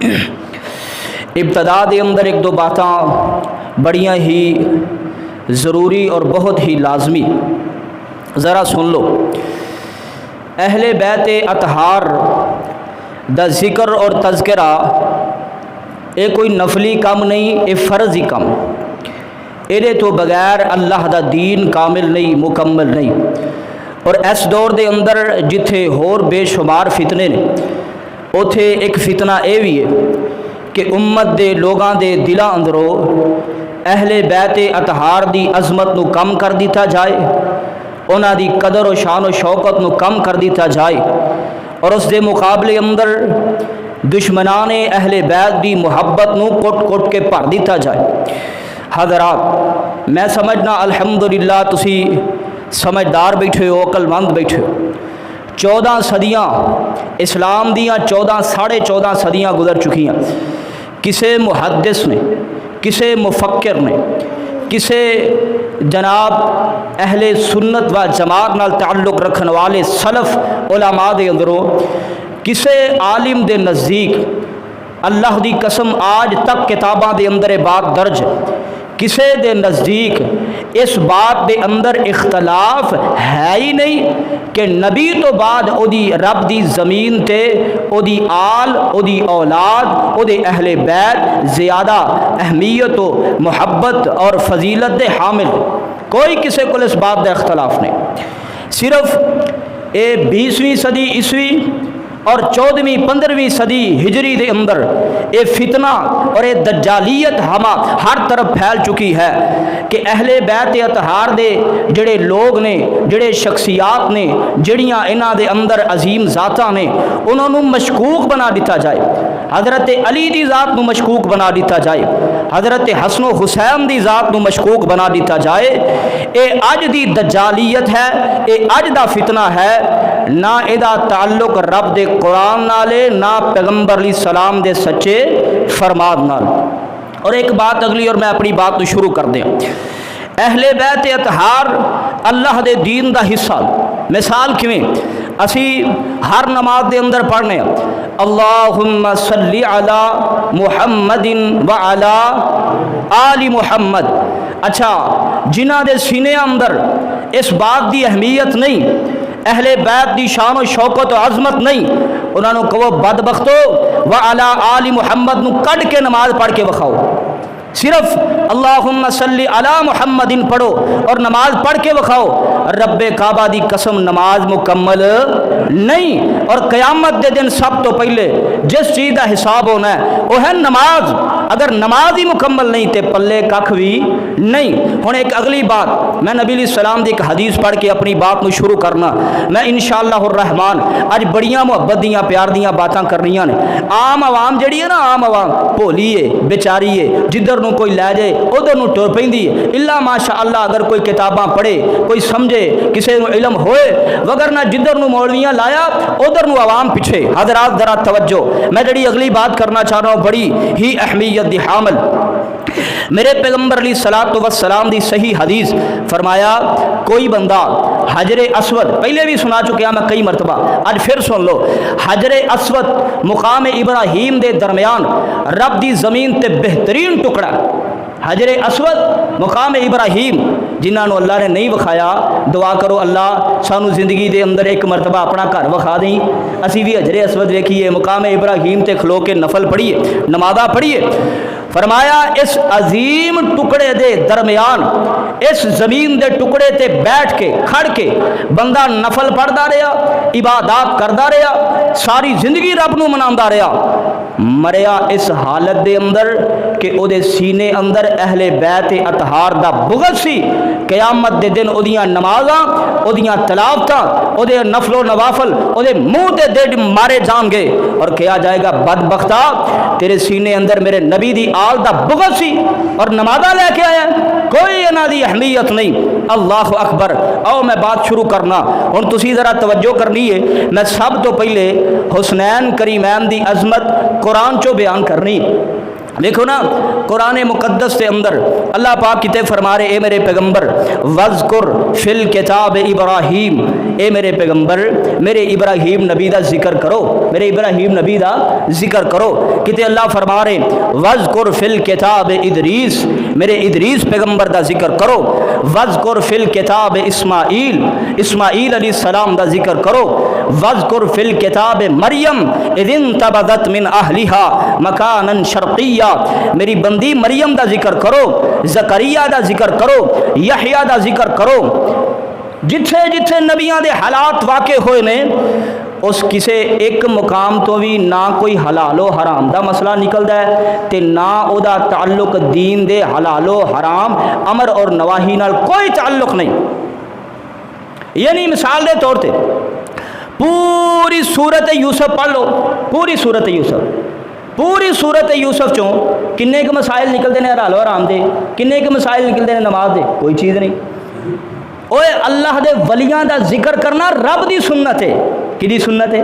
ابتدا دے اندر ایک دو باتاں بڑیاں ہی ضروری اور بہت ہی لازمی ذرا سن لو۔ اہل بیت اطہار دا ذکر اور تذکرہ اے کوئی نفلی کام نہیں، اے فرضی کام، اے تو بغیر اللہ دا دین کامل نہیں، مکمل نہیں۔ اور اس دور دے اندر جتھے ہور بے شمار فتنے نے، اوتھے ایک فتنہ اے بھی ہے کہ امت دے لوگاں دے دلاں اندروں اہل بیت اطہار دی عظمت نو کم کر دیتا جائے، انہاں دی قدر و شان و شوکت نو کم کر دیتا جائے، اور اس دے مقابلے اندر دشمنان اہل بیت دی محبت نو کٹ کٹ کے بھر دیتا جائے۔ حضرات میں سمجھنا الحمدللہ تسی سمجھدار بیٹھے ہو، عقل مند بیٹھے ہو۔ 14 صدیاں اسلام دیاں 14.5 صدیاں گزر چکیاں، کسے محدث نے، کسے مفکر نے، کسے جناب اہل سنت و جماعت نال تعلق رکھن والے سلف علماء دے اندروں کسے عالم دے نزدیک اللہ دی قسم آج تک کتاباں دے اندر بات درج کسے دے نزدیک اس بات دے اندر اختلاف ہے ہی نہیں کہ نبی تو بعد او دی رب دی زمین تے او دی آل، او دی اولاد، او دے اہل بیت زیادہ اہمیت و محبت اور فضیلت دے حامل، کوئی کسے کو اس بات دے اختلاف نہیں۔ صرف اے 20ویں صدی عیسوی اور 14ویں 15ویں صدی ہجری دے اندر اے فتنہ اور اے دجالیت ہر طرف پھیل چکی ہے کہ اہل بیت اطہار دے جڑے لوگ نے، جڑے شخصیات نے، جڑیاں انہاں دے اندر عظیم ذاتاں نے، انہوں نے مشکوک بنا دیتا جائے، حضرت علی دی ذات نو مشکوک بنا دیتا جائے، حضرت حسن و حسین دی ذات نو مشکوک بنا دیتا جائے۔ اے اج دی دجالیت ہے، اے اج دا فتنہ ہے، نہ ادا تعلق رب دے قرآن نالے، نہ پیغمبر علیہ السلام دے سچے فرمان نال۔ اور ایک بات اگلی اور میں اپنی بات تو شروع کر دیں، اہل بیت اطہار اللہ دے دین دا حصہ، مثال کیویں اسی ہر نماز دے اندر پڑھنے اللہم صلی علی محمد وعلی آل محمد، اچھا جنہ دے سینے اندر اس بات دی اہمیت نہیں، اہل بیت دی شان و شوکت و عظمت نہیں، انہوں نے کہو بدبختو وعلی آل محمد نو کڈ کے نماز پڑھ کے بخاؤ، صرف اللہم صلی علی محمد پڑھو اور نماز پڑھ کے بخاؤ، رب کعبہ دی قسم نماز مکمل نہیں۔ اور قیامت دے دن سب تو پہلے جس چیز دا حساب ہونا ہے وہ ہے نماز، اگر نماز ہی مکمل نہیں تے پلے ککھ بھی نہیں۔ ہن ایک اگلی بات میں نبی علیہ السلام دی ایک حدیث پڑھ کے اپنی بات نو شروع کرنا، میں انشاءاللہ الرحمن اج بڑیاں محبت دیاں پیار دیاں باتاں کرنیاں نے۔ عام عوام جڑی ہے نا، عام عوام بھولی ہے، بیچاری ہے، جدھر نو کوئی لے جائے ادھر نو ٹر پیندی ہے، الا ماشاءاللہ اگر کوئی کتاباں پڑھے، کوئی سمجھے، کسی نو علم ہوئے، وگرنہ جدھر نو مولویاں لایا ادھر نو عوام پیچھے۔ حضرات ذرا توجہ، میں جڑی اگلی بات کرنا چاہ رہا ہوں بڑی ہی اہمیت دی حامل، میرے پیغمبر علیہ الصلوۃ والسلام دی صحیح حدیث فرمایا کوئی بندہ حجر اسود، پہلے بھی سنا چکے ہیں میں کئی مرتبہ، آج پھر سن لو، حجر اسود مقام ابراہیم دے درمیان رب دی زمین تے بہترین ٹکڑا، حجر اسود مقام ابراہیم جنہاں نو اللہ نے نہیں وکھایا، دعا کرو اللہ سانو زندگی دے اندر ایک مرتبہ اپنا گھر وکھا دیں، اسی بھی حجر اسود ویکھیے، مقام ابراہیم تے کھلو کے نفل پڑھیے، نمازاں پڑھیے۔ فرمایا اس عظیم ٹکڑے دے درمیان، اس زمین دے ٹکڑے تے بیٹھ کے کھڑ کے بندہ نفل پڑھدا رہا، عبادات کردا رہا، ساری زندگی رب نو مناوندا رہا، مریا اس حالت دے اندر کہ او دے سینے اندر اہل بیت اطہار دا بغض سی، قیامت دے دن او دیاں نمازاں، او دیاں تلاوتاں، او دے نفل و نوافل او دے منہ تے دے مارے جان گے، اور کہا جائے گا بدبختہ تیرے سینے اندر میرے نبی دی آل دا بغض سی اور نمازاں لے کے آیا، کوئی انہاں دی اہمیت نہیں۔ اللہ اکبر۔ آؤ میں بات شروع کرنا، ہن تسی ذرا توجہ کرنی ہے، میں سب تو پہلے حسنین کریمین دی عظمت قرآن چو بیان کرنی۔ دیکھو نا قرآن مقدس کے اندر اللہ پاک کتے فرما رہے اے میرے پیغمبر وذکر فی الکتاب ابراہیم، اے میرے پیغمبر میرے ابراہیم نبی دا ذکر کرو، میرے ابراہیم نبی دا ذکر کرو۔ کتے اللہ فرما رہے وذکر فی الکتاب ادریس، میرے ادریس پیغمبر دا ذکر کرو۔ وذکر فی الکتاب اسماعیل، اسماعیل علیہ السلام دا ذکر کرو۔ وذکر فی الکتاب مریم اذ انتبذت من اہلها مکانا شرقیا، میری بندی مریم دا ذکر کرو، زکریا دا ذکر کرو، یحییٰ دا ذکر کرو۔ جتھے جتھے نبیاں دے حالات واقع ہوئے نے اس کسے ایک مقام تو بھی نہ کوئی حلال و حرام دا مسئلہ نکلدا ہے تے نہ او دا تعلق دین دے حلال و حرام امر اور نواہی نال کوئی تعلق نہیں۔ یعنی مثال دے طور تے پوری سورت یوسف پڑھ لو، پوری سورت یوسف، پوری سورت یوسف چوں کنے کے مسائل نکلتے ہیں حلال و حرام دے، کنے کے مسائل نکلتے ہیں نماز دے، کوئی چیز نہیں۔ اوے اللہ دے ولیاں دا ذکر کرنا رب دی سنت ہے، کدی سنت ہے؟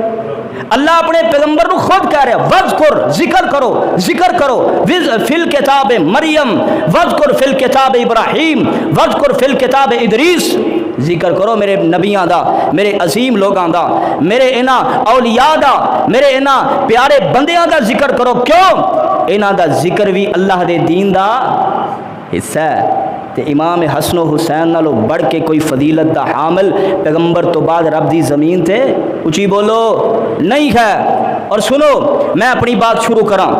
اللہ اپنے پیغمبر کو خود کہہ رہا ہے وذکر، ذکر کرو، ذکر کرو فی الکتاب مریم، وذکر فی الکتاب ابراہیم، وذکر فی الکتاب ادریس، ذکر کرو میرے نبیاں دا، میرے عظیم لوگاں دا، میرے انہاں اولیاء دا، میرے انہاں پیارے بندیاں دا ذکر کرو۔ کیوں؟ انہاں دا ذکر بھی اللہ دے دین دا حصہ ہے۔ تے امام حسن و حسین نالو بڑھ کے کوئی فضیلت دا حامل پیغمبر تو بعد رب دی زمین تے اچھی بولو نہیں ہے۔ اور سنو میں اپنی بات شروع کراں۔